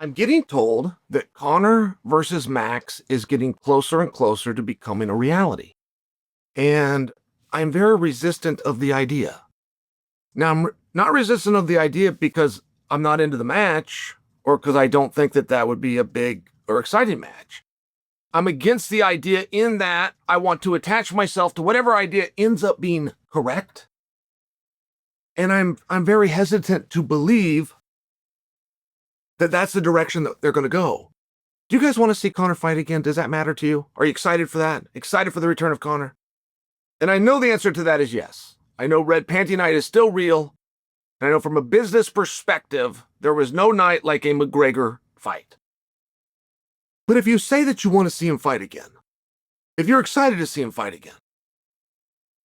I'm getting told that Conor versus Max is getting closer and closer to becoming a reality. And I'm very resistant of the idea. Now, I'm not resistant of the idea because I'm not into the match or because I don't think that that would be a big or exciting match. I'm against the idea in that I want to attach myself to whatever idea ends up being correct. And I'm very hesitant to believe that that's the direction that they're going to go. Do you guys want to see Conor fight again? Does that matter to you? Are you excited for that? Excited for the return of Conor? And I know the answer to that is yes. I know Red Panty Night is still real. And I know from a business perspective, there was no night like a McGregor fight. But if you say that you want to see him fight again, if you're excited to see him fight again,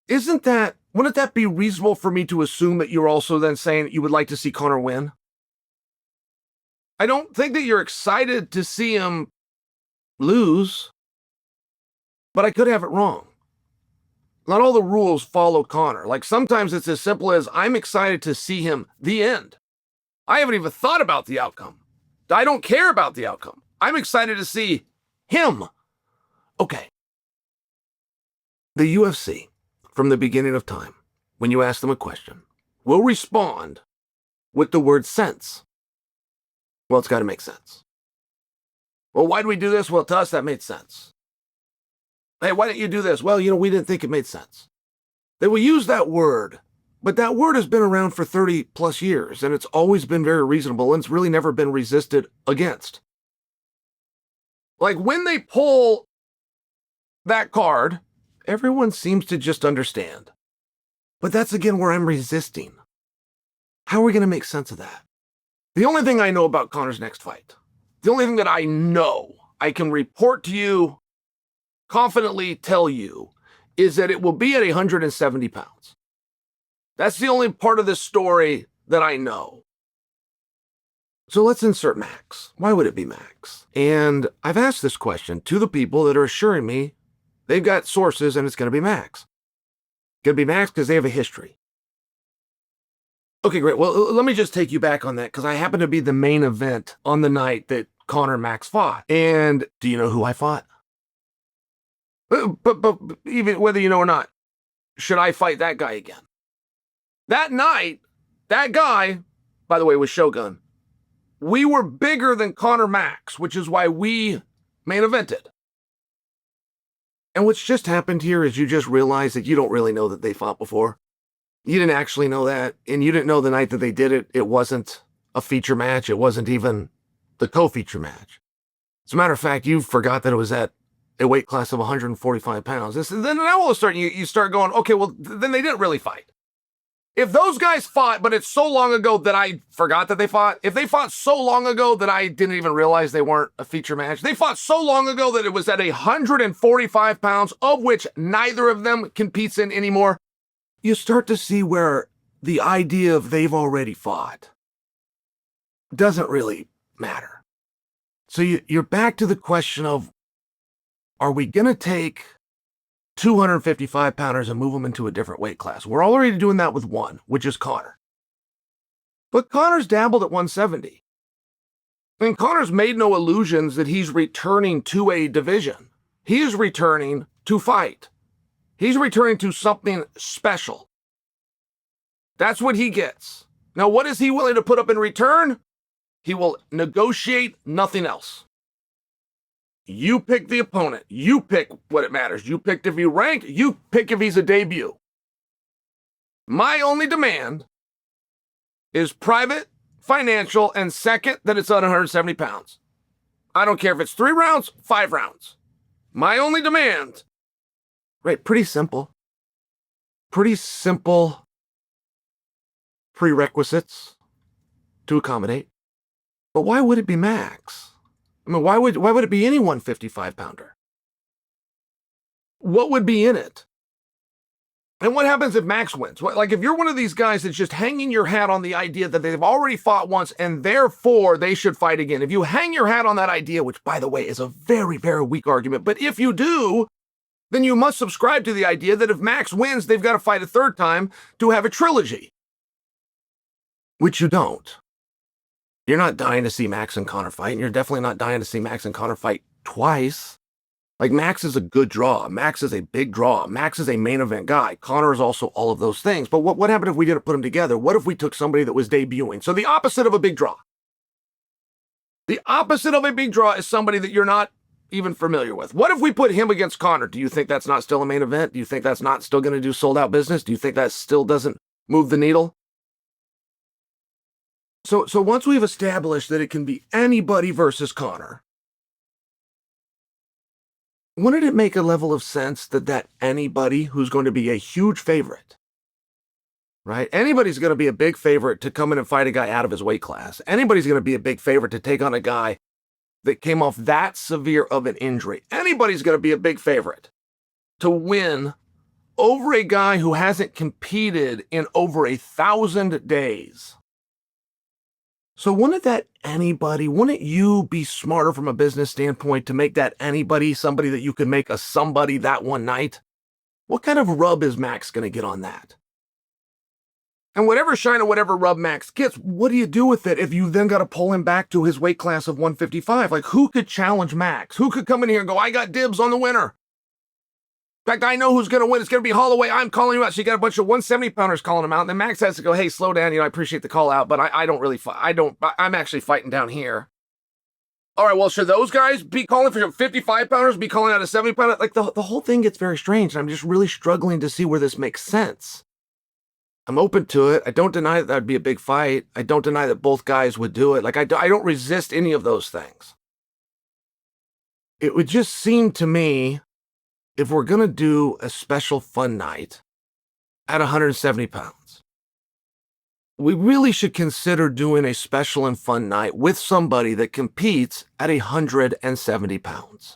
wouldn't that be reasonable for me to assume that you're also then saying that you would like to see Conor win? I don't think that you're excited to see him lose, but I could have it wrong. Not all the rules follow Conor. Like sometimes it's as simple as I'm excited to see him, the end. I haven't even thought about the outcome. I don't care about the outcome. I'm excited to see him. Okay. The UFC, from the beginning of time, when you ask them a question, will respond with the word sense. Well, it's got to make sense. Well, why do we do this? Well, to us, that made sense. Hey, why didn't you do this? Well, we didn't think it made sense. They will use that word, but that word has been around for 30 plus years, and it's always been very reasonable, and it's really never been resisted against. Like when they pull that card, everyone seems to just understand. But that's again where I'm resisting. How are we going to make sense of that? The only thing I know about Conor's next fight, the only thing that I know, I can report to you, confidently tell you, is that it will be at 170 pounds. That's the only part of this story that I know. So let's insert Max. Why would it be Max? And I've asked this question to the people that are assuring me they've got sources and it's going to be Max. It's going to be Max because they have a history. Okay, great. Well, let me just take you back on that because I happen to be the main event on the night that Conor Max fought. And do you know who I fought? But even whether you know or not, should I fight that guy again? That night, that guy, by the way, was Shogun. We were bigger than Conor Max, which is why we main evented. And what's just happened here is you just realize that you don't really know that they fought before. You didn't actually know that, and you didn't know the night that they did it, it wasn't a feature match. It wasn't even the co-feature match. As a matter of fact, you forgot that it was at a weight class of 145 pounds. Then now all of a sudden you start going, okay, well, then they didn't really fight. If those guys fought, but it's so long ago that I forgot that they fought, if they fought so long ago that I didn't even realize they weren't a feature match, they fought so long ago that it was at 145 pounds, of which neither of them competes in anymore, you start to see where the idea of they've already fought doesn't really matter. So you're back to the question of, are we going to take 255 pounders and move them into a different weight class? We're already doing that with one, which is Conor. But Conor's dabbled at 170. And Conor's made no illusions that he's returning to a division. He is returning to fight. He's returning to something special. That's what he gets. Now, what is he willing to put up in return? He will negotiate nothing else. You pick the opponent. You pick what it matters. You pick if you rank. You pick if he's a debut. My only demand is private, financial, and second, that it's at 170 pounds. I don't care if it's 3 rounds, 5 rounds. My only demand. Right, pretty simple. Pretty simple prerequisites to accommodate. But why would it be Max? I mean, why would it be any 155-pounder? What would be in it? And what happens if Max wins? Like, if you're one of these guys that's just hanging your hat on the idea that they've already fought once and therefore they should fight again. If you hang your hat on that idea, which, by the way, is a very, very weak argument, but if you do, then you must subscribe to the idea that if Max wins, they've got to fight a third time to have a trilogy. Which you don't. You're not dying to see Max and Conor fight, and you're definitely not dying to see Max and Conor fight twice. Like, Max is a good draw. Max is a big draw. Max is a main event guy. Conor is also all of those things. But what happened if we didn't put them together? What if we took somebody that was debuting? So the opposite of a big draw. The opposite of a big draw is somebody that you're not even familiar with. What if we put him against Conor? Do you think that's not still a main event? Do you think that's not still going to do sold out business? Do you think that still doesn't move the needle? So once we've established that it can be anybody versus Conor, wouldn't it make a level of sense that anybody who's going to be a huge favorite, right? Anybody's going to be a big favorite to come in and fight a guy out of his weight class. Anybody's going to be a big favorite to take on a guy that came off that severe of an injury. Anybody's going to be a big favorite to win over a guy who hasn't competed in over 1,000 days. So wouldn't you be smarter from a business standpoint to make that anybody somebody that you could make a somebody that one night? What kind of rub is Max going to get on that? And whatever shine or whatever rub Max gets, what do you do with it if you then got to pull him back to his weight class of 155? Like, who could challenge Max? Who could come in here and go, I got dibs on the winner? In fact, I know who's going to win. It's going to be Holloway. I'm calling you out. So you got a bunch of 170-pounders calling him out. And then Max has to go, hey, slow down. I appreciate the call out, but I don't really fight. I'm actually fighting down here. All right, well, should those guys be calling for 55-pounders, be calling out a 70-pounder? Like, the whole thing gets very strange. And I'm just really struggling to see where this makes sense. I'm open to it. I don't deny that would be a big fight. I don't deny that both guys would do it. Like, I don't resist any of those things. It would just seem to me, if we're going to do a special fun night at 170 pounds, we really should consider doing a special and fun night with somebody that competes at 170 pounds.